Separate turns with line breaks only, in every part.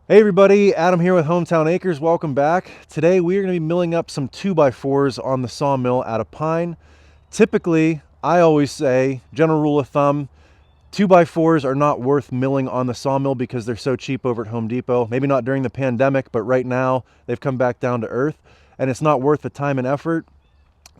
Hey everybody, Adam here with Hometown Acres. Welcome back. Today we are going to be milling up some 2x4s on the sawmill out of pine. Typically, I always say, general rule of thumb, 2x4s are not worth milling on the sawmill because they're so cheap over at Home Depot. Maybe not during the pandemic, but right now they've come back down to earth and it's not worth the time and effort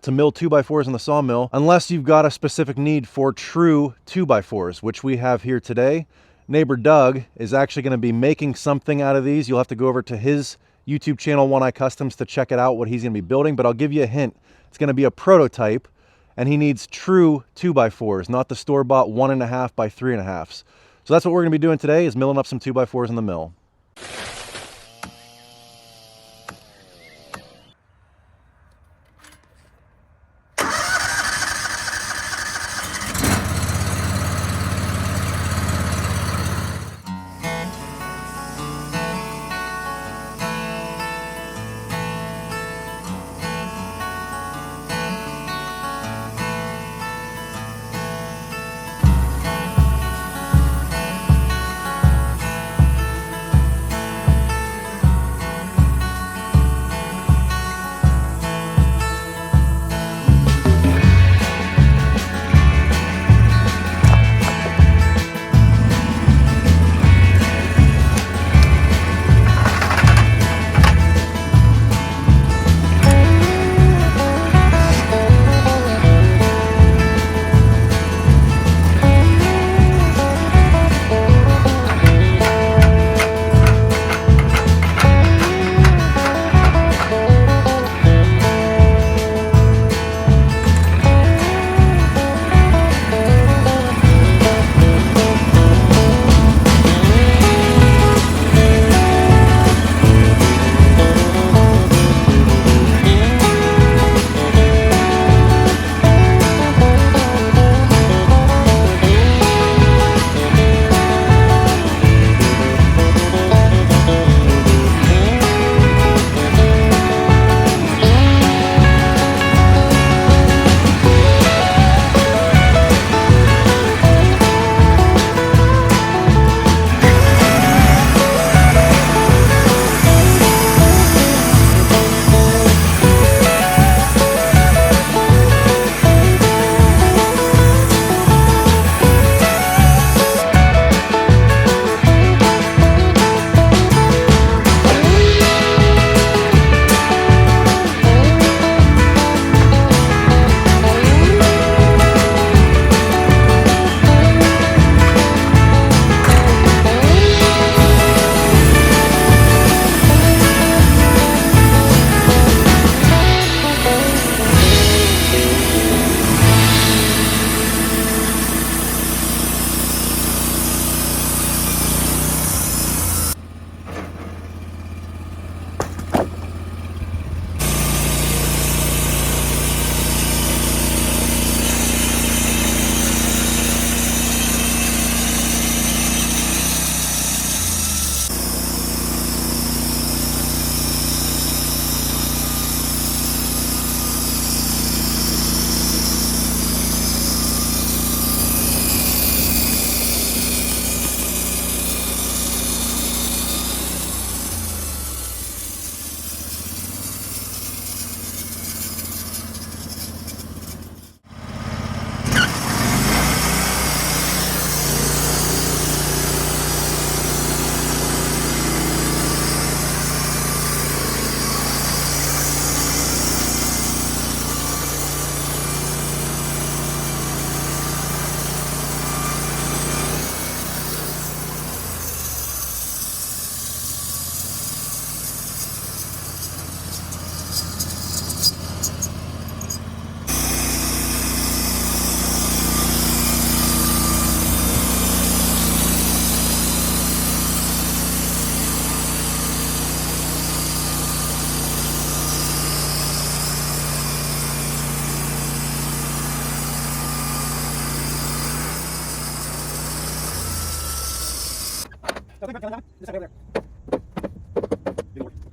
to mill 2x4s in the sawmill unless you've got a specific need for true 2x4s, which we have here today. Neighbor Doug is actually going to be making something out of these. You'll have to go over to his YouTube channel, One Eye Customs, to check it out, what he's going to be building, but I'll give you a hint. It's going to be a prototype, and he needs true 2x4s, not the store-bought 1.5 by 3.5s. So that's what we're going to be doing today, is milling up some 2x4s in the mill.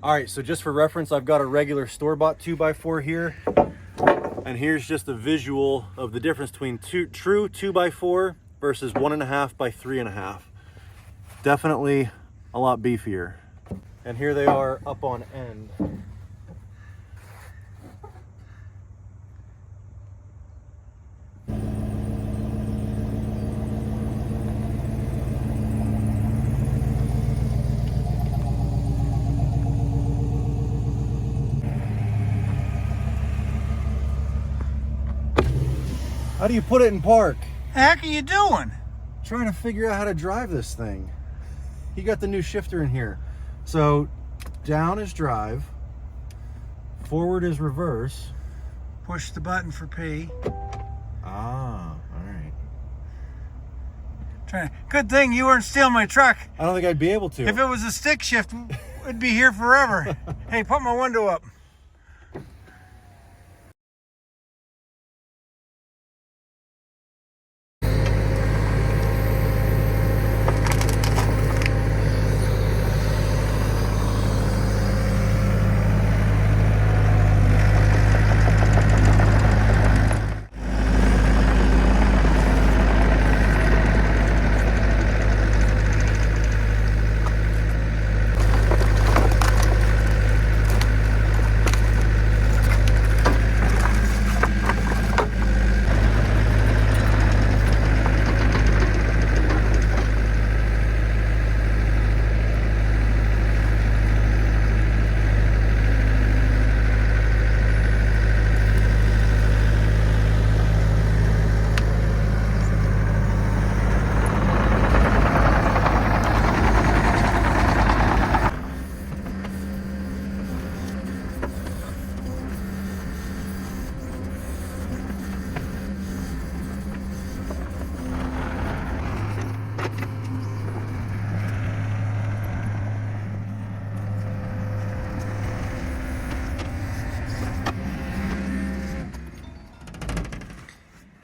All right, so just for reference, I've got a regular store-bought 2x4 here, and here's just a visual of the difference between true 2x4 versus 1.5 by 3.5. Definitely a lot beefier. And here they are up on end. How do you put it in park?
The heck are you doing?
Trying to figure out how to drive this thing. You got the new shifter in here. So down is drive, forward is reverse.
Push the button for P.
Ah, all right.
Good thing you weren't stealing my truck.
I don't think I'd be able to.
If it was a stick shift, it'd be here forever. Hey, put my window up.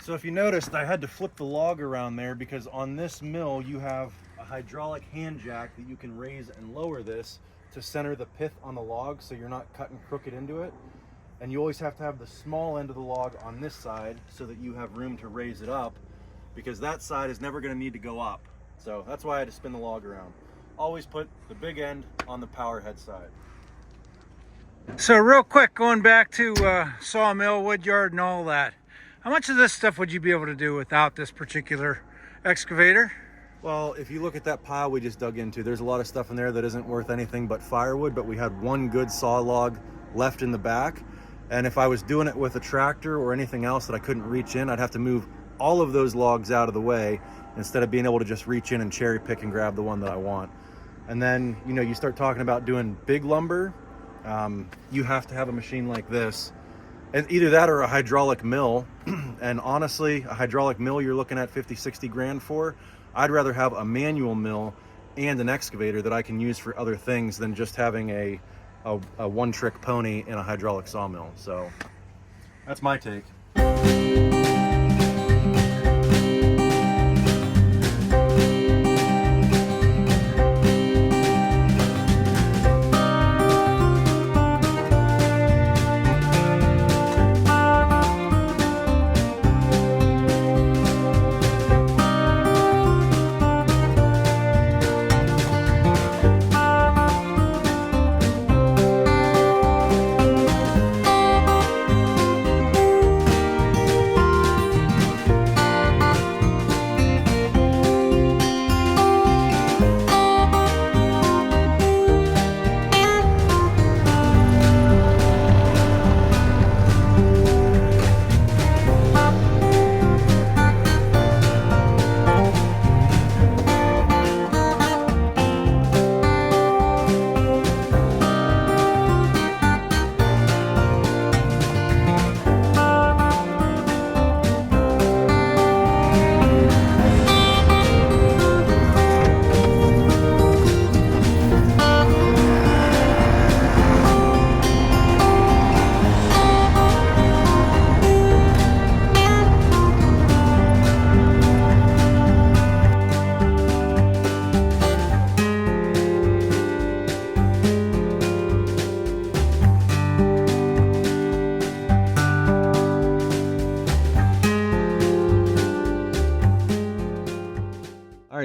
So if you noticed, I had to flip the log around there because on this mill you have a hydraulic hand jack that you can raise and lower this to center the pith on the log so you're not cutting crooked into it. And you always have to have the small end of the log on this side so that you have room to raise it up, because that side is never going to need to go up. So that's why I had to spin the log around. Always put the big end on the power head side.
So real quick, going back to sawmill, wood yard, and all that. How much of this stuff would you be able to do without this particular excavator?
Well, if you look at that pile we just dug into, there's a lot of stuff in there that isn't worth anything but firewood, but we had one good saw log left in the back. And if I was doing it with a tractor or anything else that I couldn't reach in, I'd have to move all of those logs out of the way instead of being able to just reach in and cherry pick and grab the one that I want. And then, you know, you start talking about doing big lumber, you have to have a machine like this. And either that or a hydraulic mill. And honestly, a hydraulic mill you're looking at 50, 60 grand for. I'd rather have a manual mill and an excavator that I can use for other things than just having a one-trick pony in a hydraulic sawmill. So that's my take.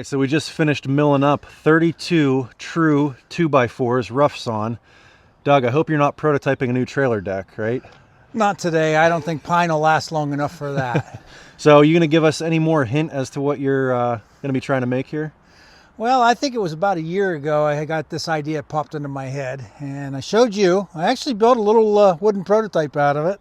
right, so we just finished milling up 32 true 2x4s, rough sawn. Doug, I hope you're not prototyping a new trailer deck, right?
Not today. I don't think pine will last long enough for that.
So are you going to give us any more hint as to what you're going to be trying to make here?
Well, I think it was about a year ago I got this idea popped into my head, and I showed you. I actually built a little wooden prototype out of it.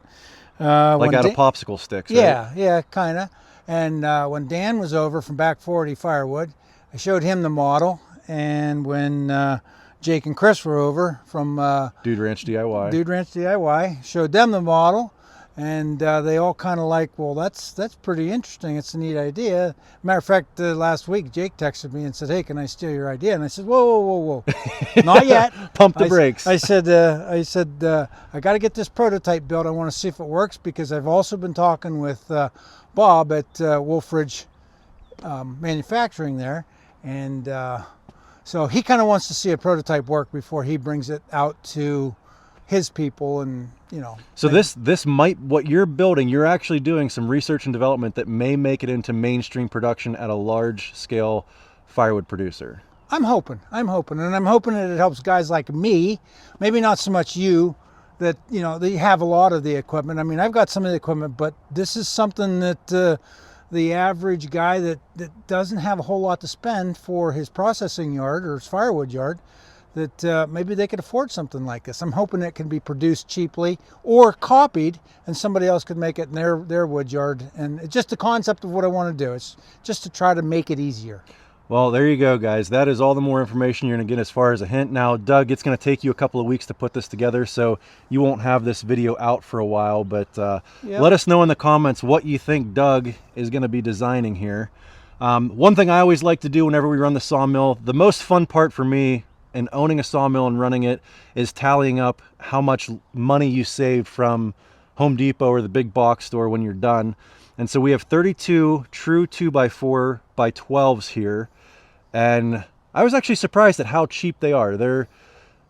Like out of popsicle sticks, right?
Yeah, kind of. And when Dan was over from Back 40 Firewood, I showed him the model. And when Jake and Chris were over from
Dude Ranch DIY,
showed them the model. And they all kind of like, well, that's pretty interesting. It's a neat idea. Matter of fact, last week, Jake texted me and said, hey, can I steal your idea? And I said, whoa. Not yet.
Pump the brakes.
I said, I got to get this prototype built. I want to see if it works, because I've also been talking with Bob at Wolfridge Manufacturing there. And so he kind of wants to see a prototype work before he brings it out to his people. And so
this might, what you're building, you're actually doing some research and development that may make it into mainstream production at a large scale firewood producer.
I'm hoping, and I'm hoping that it helps guys like me, maybe not so much you, that they have a lot of the equipment. I mean, I've got some of the equipment, but this is something that the average guy that doesn't have a whole lot to spend for his processing yard or his firewood yard, that maybe they could afford something like this. I'm hoping it can be produced cheaply or copied, and somebody else could make it in their wood yard. And it's just the concept of what I want to do. It's just to try to make it easier.
Well, there you go, guys. That is all the more information you're going to get as far as a hint. Now, Doug, it's going to take you a couple of weeks to put this together, so you won't have this video out for a while. But let us know in the comments what you think Doug is going to be designing here. One thing I always like to do whenever we run the sawmill, the most fun part for me in owning a sawmill and running it is tallying up how much money you saved from Home Depot or the big box store when you're done. And so we have 32 true 2x4 by 12s here. And I was actually surprised at how cheap they are. They're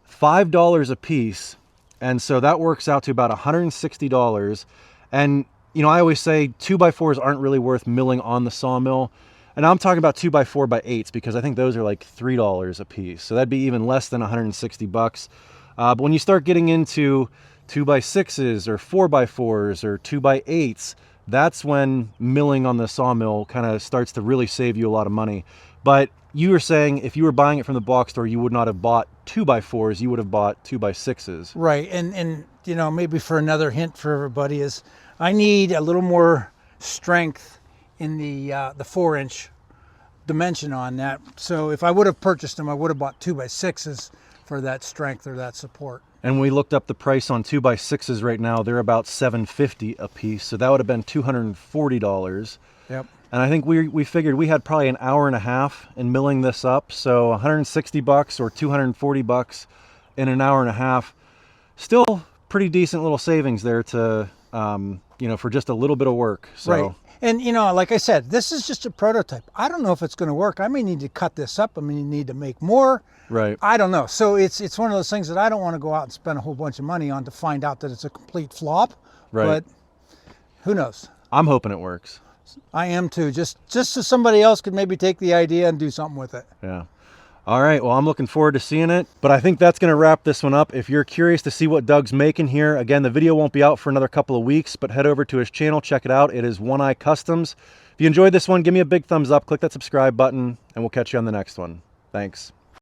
$5 a piece. And so that works out to about $160. And, I always say 2x4s aren't really worth milling on the sawmill. And I'm talking about 2x4 by 8s, because I think those are like $3 a piece. So that'd be even less than 160 bucks. But when you start getting into 2x6s or 4x4s or 2x8s, that's when milling on the sawmill kind of starts to really save you a lot of money. But you were saying if you were buying it from the box store, you would not have bought 2x4s, you would have bought 2x6s.
Right. And maybe for another hint for everybody is I need a little more strength in the 4-inch dimension on that. So if I would have purchased them, I would have bought 2x6s for that strength or that support.
And we looked up the price on 2x6s right now. They're about $750 a piece. So that would have been $240.
Yep.
And I think we figured we had probably an hour and a half in milling this up. So 160 bucks or 240 bucks in an hour and a half. Still pretty decent little savings there to, for just a little bit of work. So.
Right. And, like I said, this is just a prototype. I don't know if it's going to work. I may need to cut this up. I may need to make more.
Right.
I don't know. So it's one of those things that I don't want to go out and spend a whole bunch of money on to find out that it's a complete flop.
Right.
But who knows?
I'm hoping it works.
I am too. Just so somebody else could maybe take the idea and do something with it.
Yeah. All right, well, I'm looking forward to seeing it, but I think that's going to wrap this one up. If you're curious to see what Doug's making here, again, the video won't be out for another couple of weeks, but head over to his channel, check it out. It is One Eye Customs. If you enjoyed this one, give me a big thumbs up, click that subscribe button, and we'll catch you on the next one. Thanks.